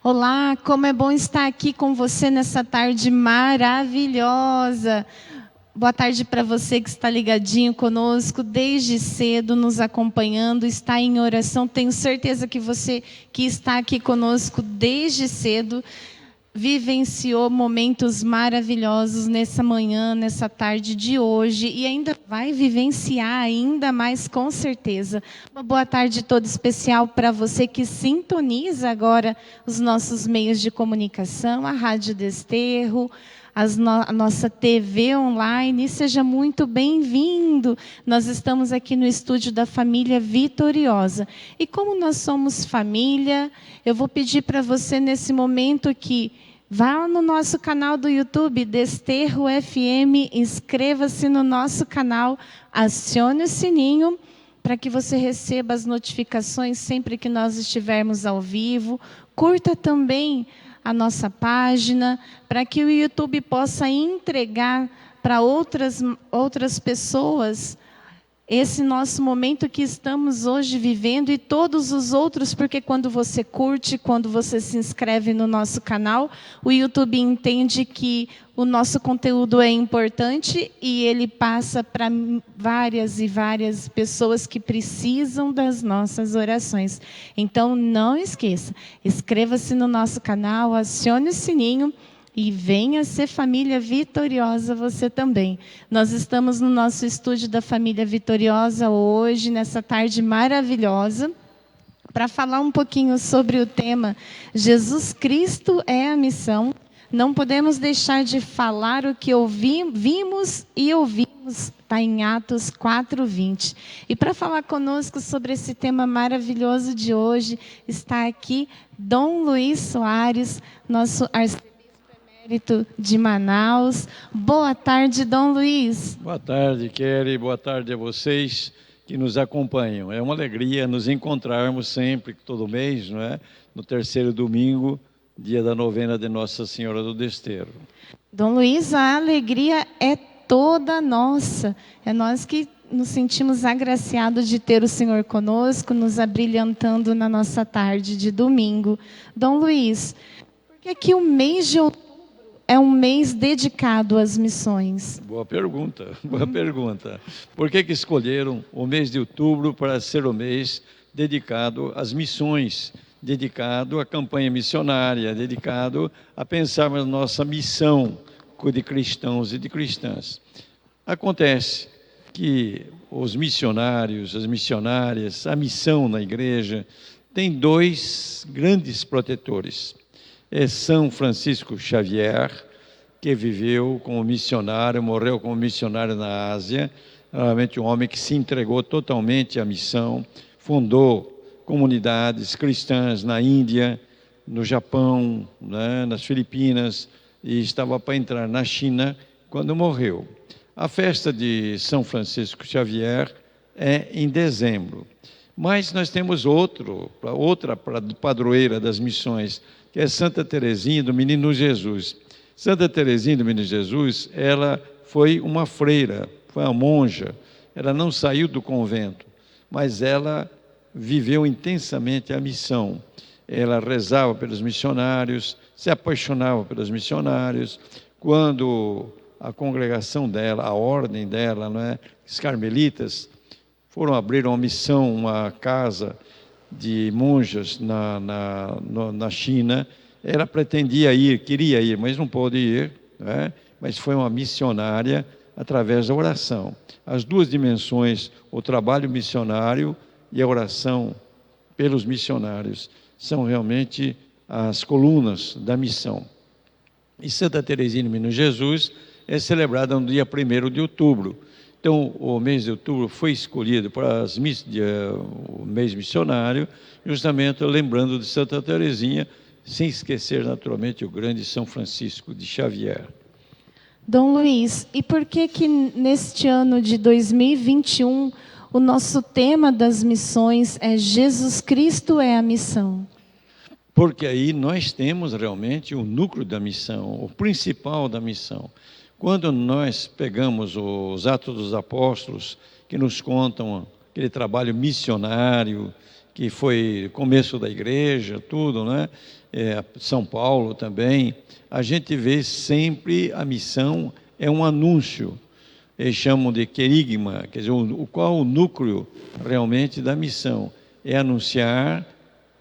Olá, como é bom estar aqui com você nessa tarde maravilhosa. Boa tarde para você que está ligadinho conosco desde cedo, nos acompanhando, está em oração. Tenho certeza que você que está aqui conosco desde cedo vivenciou momentos maravilhosos nessa manhã, nessa tarde de hoje e ainda vai vivenciar ainda mais com certeza. Uma boa tarde toda especial para você que sintoniza agora os nossos meios de comunicação, a Rádio Desterro, a nossa TV online. Seja muito bem-vindo. Nós estamos aqui no estúdio da família Vitoriosa. E como nós somos família, eu vou pedir para você nesse momento que vá no nosso canal do YouTube, Desterro FM, inscreva-se no nosso canal, acione o sininho para que você receba as notificações sempre que nós estivermos ao vivo. Curta também a nossa página, para que o YouTube possa entregar para outras pessoas esse nosso momento que estamos hoje vivendo e todos os outros, porque quando você curte, quando você se inscreve no nosso canal, o YouTube entende que o nosso conteúdo é importante e ele passa para várias e várias pessoas que precisam das nossas orações. Então, não esqueça, inscreva-se no nosso canal, acione o sininho, e venha ser família vitoriosa você também. Nós estamos no nosso estúdio da família Vitoriosa hoje, nessa tarde maravilhosa, para falar um pouquinho sobre o tema Jesus Cristo é a missão. Não podemos deixar de falar o que vimos e ouvimos, está em Atos 4:20. E para falar conosco sobre esse tema maravilhoso de hoje, está aqui Dom Luiz Soares, nosso arcebispo de Manaus. Boa tarde, Dom Luiz. Boa tarde, Kelly. Boa tarde a vocês que nos acompanham. É uma alegria nos encontrarmos sempre, todo mês, não é? No terceiro domingo, dia da novena de Nossa Senhora do Desterro. Dom Luiz, a alegria é toda nossa. É nós que nos sentimos agraciados de ter o Senhor conosco, nos abrilhantando na nossa tarde de domingo. Dom Luiz, por que que o mês de outubro é um mês dedicado às missões? Boa pergunta, boa pergunta. Por que que escolheram o mês de outubro para ser o mês dedicado às missões, dedicado à campanha missionária, dedicado a pensarmos na nossa missão de cristãos e de cristãs? Acontece que os missionários, as missionárias, a missão na igreja tem dois grandes protetores. É São Francisco Xavier, que viveu como missionário, morreu como missionário na Ásia, realmente um homem que se entregou totalmente à missão, fundou comunidades cristãs na Índia, no Japão, né, nas Filipinas, e estava para entrar na China quando morreu. A festa de São Francisco Xavier é em dezembro, mas nós temos outra padroeira das missões, que é Santa Teresinha do Menino Jesus. Santa Teresinha do Menino Jesus, ela foi uma freira, foi uma monja. Ela não saiu do convento, mas ela viveu intensamente a missão. Ela rezava pelos missionários, se apaixonava pelos missionários. Quando a congregação dela, a ordem dela, não é, os carmelitas, foram abrir uma missão, uma casa de monjas na China, ela pretendia ir, queria ir, mas não pôde ir, né? Mas foi uma missionária através da oração. As duas dimensões, o trabalho missionário e a oração pelos missionários, são realmente as colunas da missão. E Santa Teresinha do Menino Jesus é celebrada no dia 1º de outubro. Então, o mês de outubro foi escolhido para o mês missionário, justamente lembrando de Santa Teresinha, sem esquecer, naturalmente, o grande São Francisco de Xavier. Dom Luiz, e por que que neste ano de 2021, o nosso tema das missões é Jesus Cristo é a missão? Porque aí nós temos realmente o núcleo da missão, o principal da missão. Quando nós pegamos os Atos dos Apóstolos, que nos contam aquele trabalho missionário, que foi começo da igreja, tudo, né? São Paulo também, a gente vê sempre a missão é um anúncio. Eles chamam de querigma, quer dizer, qual o núcleo realmente da missão? É anunciar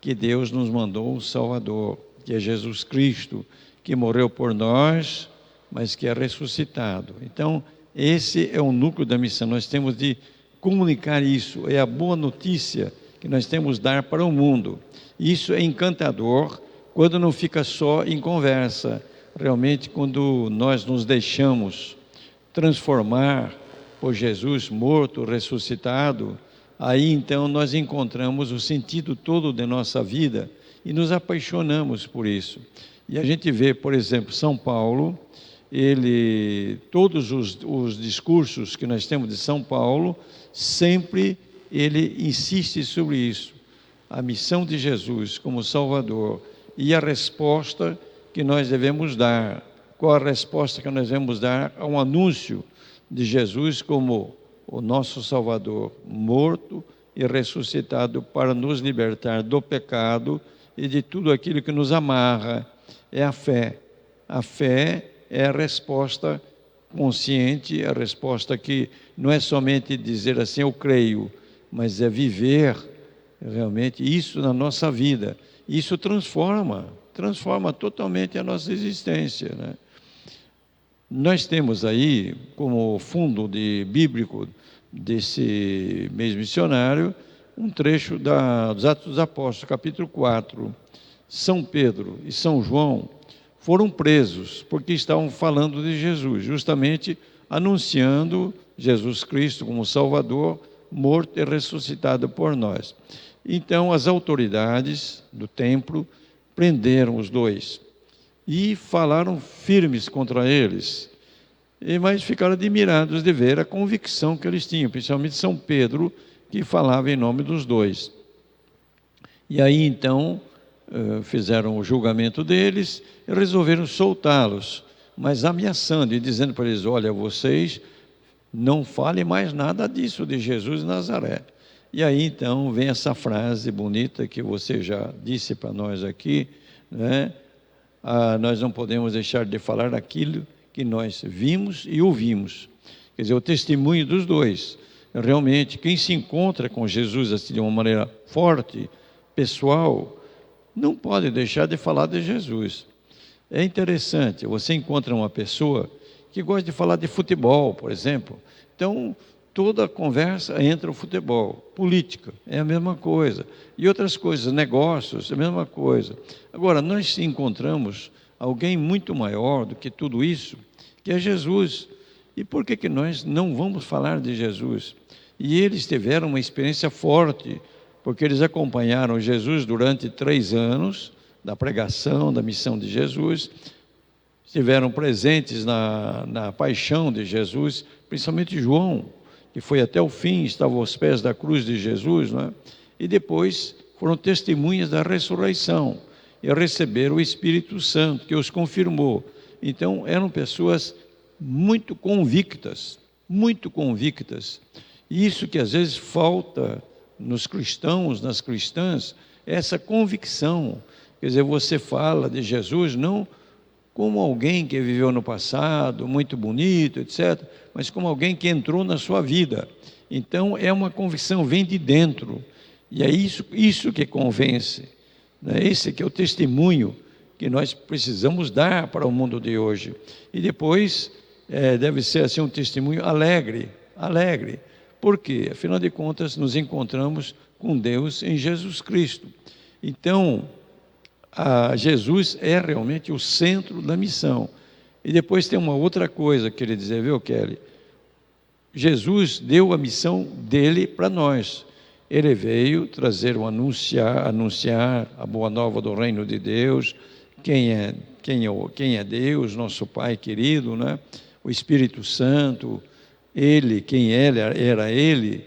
que Deus nos mandou um Salvador, que é Jesus Cristo, que morreu por nós, mas que é ressuscitado. Então, esse é o núcleo da missão. Nós temos de comunicar isso, é a boa notícia que nós temos de dar para o mundo. Isso é encantador quando não fica só em conversa. Realmente, quando nós nos deixamos transformar por Jesus morto, ressuscitado, aí então nós encontramos o sentido todo de nossa vida e nos apaixonamos por isso. E a gente vê, por exemplo, São Paulo, todos os discursos que nós temos de São Paulo, sempre ele insiste sobre isso, a missão de Jesus como Salvador e a resposta que nós devemos dar. Qual a resposta que nós devemos dar ao anúncio de Jesus como o nosso Salvador, morto e ressuscitado para nos libertar do pecado e de tudo aquilo que nos amarra? É a fé. A fé é a resposta consciente, a resposta que não é somente dizer assim, eu creio, mas é viver realmente isso na nossa vida. Isso transforma totalmente a nossa existência, né? Nós temos aí, como fundo bíblico desse mês missionário, um trecho dos Atos dos Apóstolos, capítulo 4. São Pedro e São João foram presos porque estavam falando de Jesus, justamente anunciando Jesus Cristo como Salvador, morto e ressuscitado por nós. Então, as autoridades do templo prenderam os dois e falaram firmes contra eles, mas ficaram admirados de ver a convicção que eles tinham, principalmente São Pedro, que falava em nome dos dois. E aí, então, fizeram o julgamento deles e resolveram soltá-los, mas ameaçando e dizendo para eles, olha, vocês não falem mais nada disso, de Jesus de Nazaré. E aí, então, vem essa frase bonita que você já disse para nós aqui, né? Nós não podemos deixar de falar aquilo que nós vimos e ouvimos. Quer dizer, o testemunho dos dois. Realmente, quem se encontra com Jesus assim, de uma maneira forte, pessoal, não pode deixar de falar de Jesus. É interessante, você encontra uma pessoa que gosta de falar de futebol, por exemplo. Então, toda a conversa entra o futebol. Política é a mesma coisa. E outras coisas, negócios, é a mesma coisa. Agora, nós encontramos alguém muito maior do que tudo isso, que é Jesus. E por que nós não vamos falar de Jesus? E eles tiveram uma experiência forte, porque eles acompanharam Jesus durante 3 anos, da pregação, da missão de Jesus, estiveram presentes na paixão de Jesus, principalmente João, que foi até o fim, estava aos pés da cruz de Jesus, não é? E depois foram testemunhas da ressurreição, e receberam o Espírito Santo, que os confirmou. Então, eram pessoas muito convictas, e isso que às vezes falta nos cristãos, nas cristãs, é essa convicção. Quer dizer, você fala de Jesus não como alguém que viveu no passado, muito bonito, etc., mas como alguém que entrou na sua vida. Então, é uma convicção, vem de dentro, e é isso que convence, né? Esse que é o testemunho que nós precisamos dar para o mundo de hoje. E depois, deve ser assim um testemunho alegre. Por quê? Afinal de contas, nos encontramos com Deus em Jesus Cristo. Então, Jesus é realmente o centro da missão. E depois tem uma outra coisa que ele dizer, viu, Kelly? Jesus deu a missão dele para nós. Ele veio trazer anunciar a boa nova do reino de Deus, quem é Deus, nosso Pai querido, né? O Espírito Santo, Ele, quem era Ele.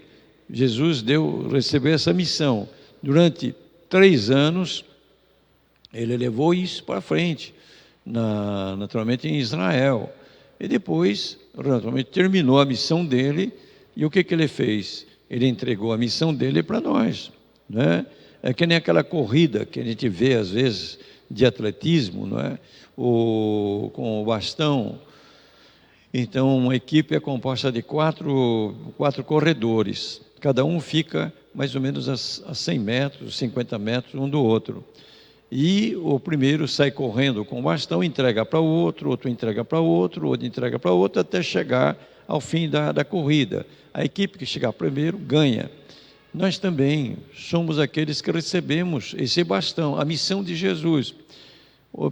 Jesus recebeu essa missão. Durante 3 anos, ele levou isso para frente, naturalmente em Israel. E depois, naturalmente, terminou a missão dele, e o que ele fez? Ele entregou a missão dele para nós. né? É que nem aquela corrida que a gente vê às vezes de atletismo, não é? Com o bastão. Então, uma equipe é composta de quatro corredores. Cada um fica mais ou menos a 100 metros, 50 metros um do outro. E o primeiro sai correndo com o bastão, entrega para o outro entrega para o outro entrega para o outro, até chegar ao fim da corrida. A equipe que chegar primeiro ganha. Nós também somos aqueles que recebemos esse bastão, a missão de Jesus.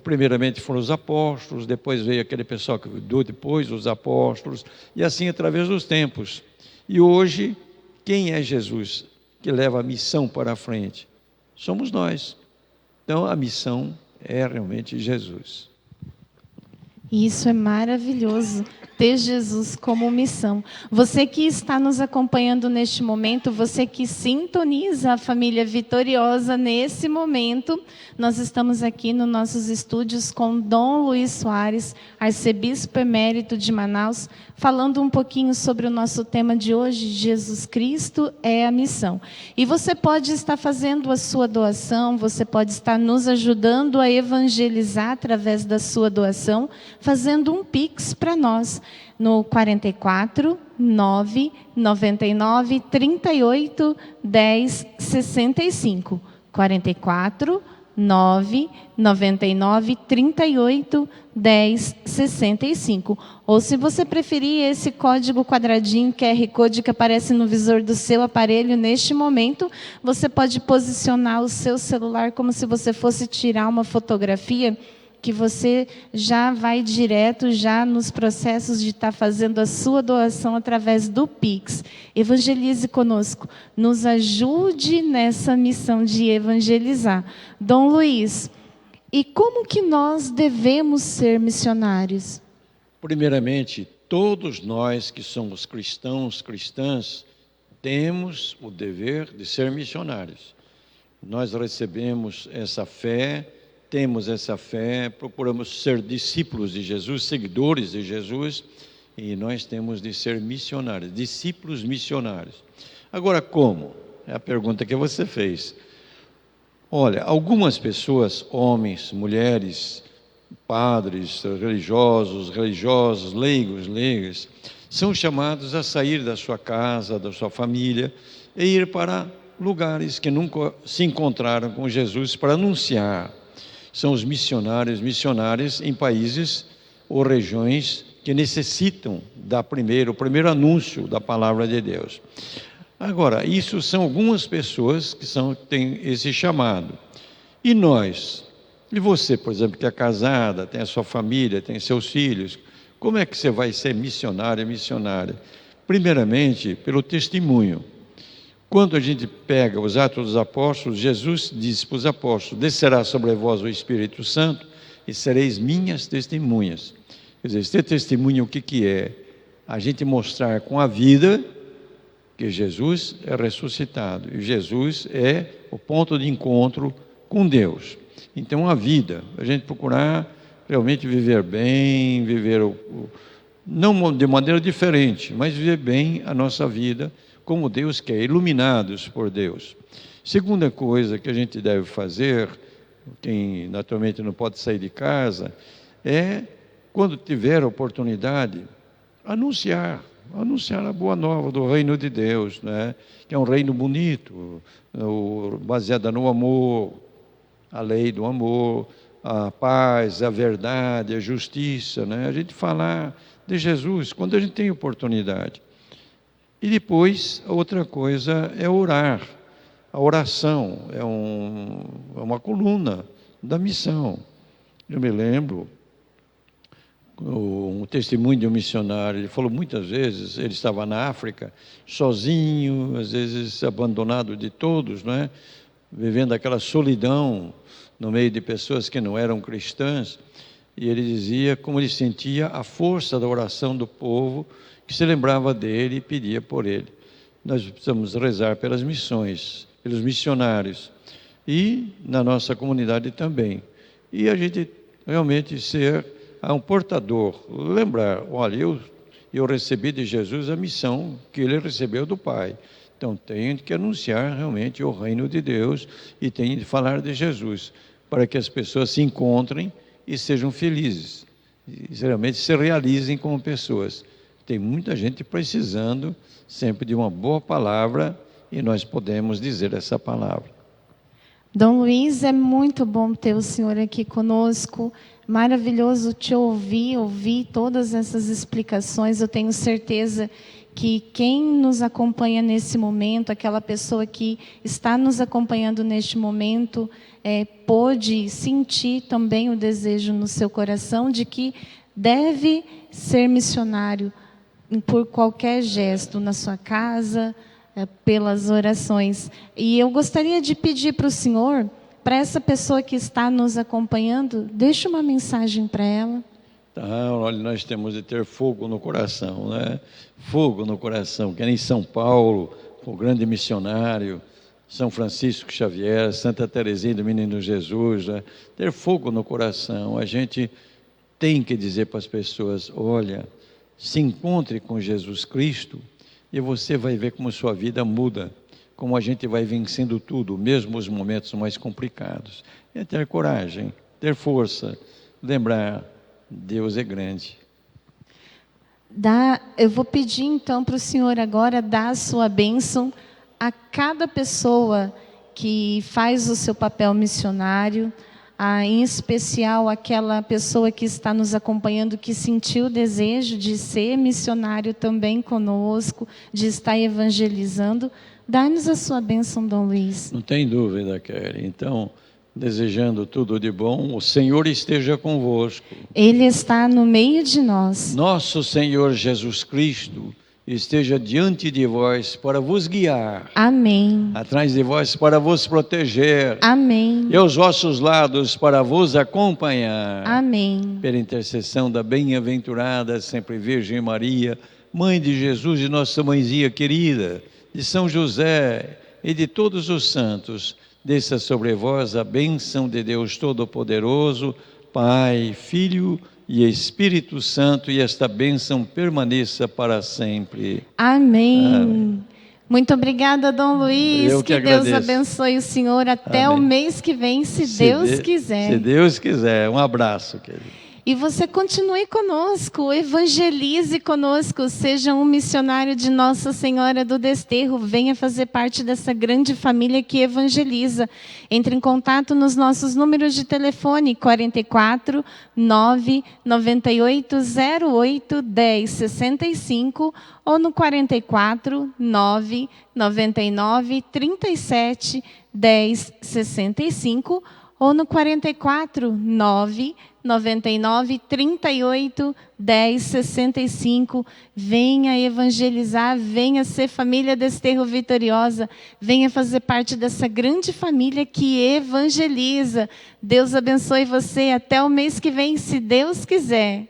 Primeiramente foram os apóstolos, depois veio aquele pessoal que veio depois, os apóstolos, e assim através dos tempos. E hoje, quem é Jesus que leva a missão para a frente? Somos nós. Então, a missão é realmente Jesus. Isso é maravilhoso, ter Jesus como missão. Você que está nos acompanhando neste momento, você que sintoniza a família Vitoriosa nesse momento, nós estamos aqui nos nossos estúdios com Dom Luiz Soares, arcebispo emérito de Manaus, falando um pouquinho sobre o nosso tema de hoje, Jesus Cristo é a missão. E você pode estar fazendo a sua doação, você pode estar nos ajudando a evangelizar através da sua doação, fazendo um Pix para nós no 44 9 99 38 10 65. 44 9 99 38 10 65. Ou se você preferir esse código quadradinho, QR Code que aparece no visor do seu aparelho neste momento, você pode posicionar o seu celular como se você fosse tirar uma fotografia, que você já vai direto já nos processos de estar fazendo a sua doação através do Pix. Evangelize conosco, nos ajude nessa missão de evangelizar. Dom Luiz, e como que nós devemos ser missionários? Primeiramente, todos nós que somos cristãos, cristãs, temos o dever de ser missionários. Nós recebemos essa fé, temos essa fé, procuramos ser discípulos de Jesus, seguidores de Jesus, e nós temos de ser missionários, discípulos missionários. Agora, como? É a pergunta que você fez. Olha, algumas pessoas, homens, mulheres, padres, religiosos, leigos, leigas, são chamados a sair da sua casa, da sua família, e ir para lugares que nunca se encontraram com Jesus para anunciar. São os missionários em países ou regiões que necessitam o primeiro anúncio da palavra de Deus. Agora, isso são algumas pessoas que têm esse chamado. E nós? E você, por exemplo, que é casada, tem a sua família, tem seus filhos, como é que você vai ser missionário, missionária? Primeiramente, pelo testemunho. Quando a gente pega os Atos dos Apóstolos, Jesus disse para os apóstolos: descerá sobre vós o Espírito Santo e sereis minhas testemunhas. Quer dizer, ter testemunho, o que é? A gente mostrar com a vida que Jesus é ressuscitado e Jesus é o ponto de encontro com Deus. Então, a vida, a gente procurar realmente viver bem, não de maneira diferente, mas viver bem a nossa vida como Deus quer, iluminados por Deus. Segunda coisa que a gente deve fazer, quem naturalmente não pode sair de casa, é, quando tiver a oportunidade, anunciar a boa nova do reino de Deus, né? Que é um reino bonito, baseado no amor, a lei do amor, a paz, a verdade, a justiça, né? A gente falar de Jesus quando a gente tem oportunidade. E depois, a outra coisa é orar. A oração é uma coluna da missão. Eu me lembro um testemunho de um missionário, ele falou muitas vezes, ele estava na África, sozinho, às vezes abandonado de todos, não é? Vivendo aquela solidão no meio de pessoas que não eram cristãs, e ele dizia como ele sentia a força da oração do povo, que se lembrava dele e pedia por ele. Nós precisamos rezar pelas missões, pelos missionários, e na nossa comunidade também. E a gente realmente ser um portador, lembrar, olha, eu recebi de Jesus a missão que ele recebeu do Pai. Então, tem que anunciar realmente o reino de Deus e tem de falar de Jesus, para que as pessoas se encontrem e sejam felizes. E, geralmente, se realizem como pessoas. Tem muita gente precisando sempre de uma boa palavra e nós podemos dizer essa palavra. Dom Luiz, é muito bom ter o senhor aqui conosco. Maravilhoso te ouvir todas essas explicações. Eu tenho certeza que quem nos acompanha nesse momento, aquela pessoa que está nos acompanhando neste momento, pôde sentir também o desejo no seu coração de que deve ser missionário por qualquer gesto na sua casa, pelas orações. E eu gostaria de pedir para o senhor, para essa pessoa que está nos acompanhando, deixe uma mensagem para ela. Tá, olha, nós temos de ter fogo no coração, né? Fogo no coração, que nem São Paulo, o grande missionário, São Francisco Xavier, Santa Teresinha do Menino Jesus, né? Ter fogo no coração. A gente tem que dizer para as pessoas, olha, se encontre com Jesus Cristo e você vai ver como sua vida muda, como a gente vai vencendo tudo, mesmo os momentos mais complicados. É ter coragem, ter força, lembrar, Deus é grande. Eu vou pedir então para o senhor agora dar a sua bênção a cada pessoa que faz o seu papel missionário, em especial aquela pessoa que está nos acompanhando, que sentiu o desejo de ser missionário também conosco, de estar evangelizando. Dá-nos a sua bênção, Dom Luiz. Não tem dúvida, Kelly. Então, desejando tudo de bom, o Senhor esteja convosco. Ele está no meio de nós. Nosso Senhor Jesus Cristo esteja diante de vós para vos guiar. Amém. Atrás de vós para vos proteger. Amém. E aos vossos lados para vos acompanhar. Amém. Pela intercessão da bem-aventurada sempre Virgem Maria, Mãe de Jesus e nossa mãezinha querida, de São José e de todos os santos, desça sobre vós a bênção de Deus Todo-Poderoso, Pai, Filho e Espírito Santo, e esta bênção permaneça para sempre. Amém. Amém. Muito obrigada, Dom Luiz. Eu que Deus agradeço. abençoe o senhor até Amém. o mês que vem, se Deus quiser. Se Deus quiser. Um abraço, querido. E você continue conosco, evangelize conosco, seja um missionário de Nossa Senhora do Desterro, venha fazer parte dessa grande família que evangeliza. Entre em contato nos nossos números de telefone 44 9 98 08 10 65 ou no 44 9 99 37 10 65 ou no 44 9 99 38 10 65. Venha evangelizar, venha ser família Desterro Vitoriosa, venha fazer parte dessa grande família que evangeliza. Deus abençoe você até o mês que vem, se Deus quiser.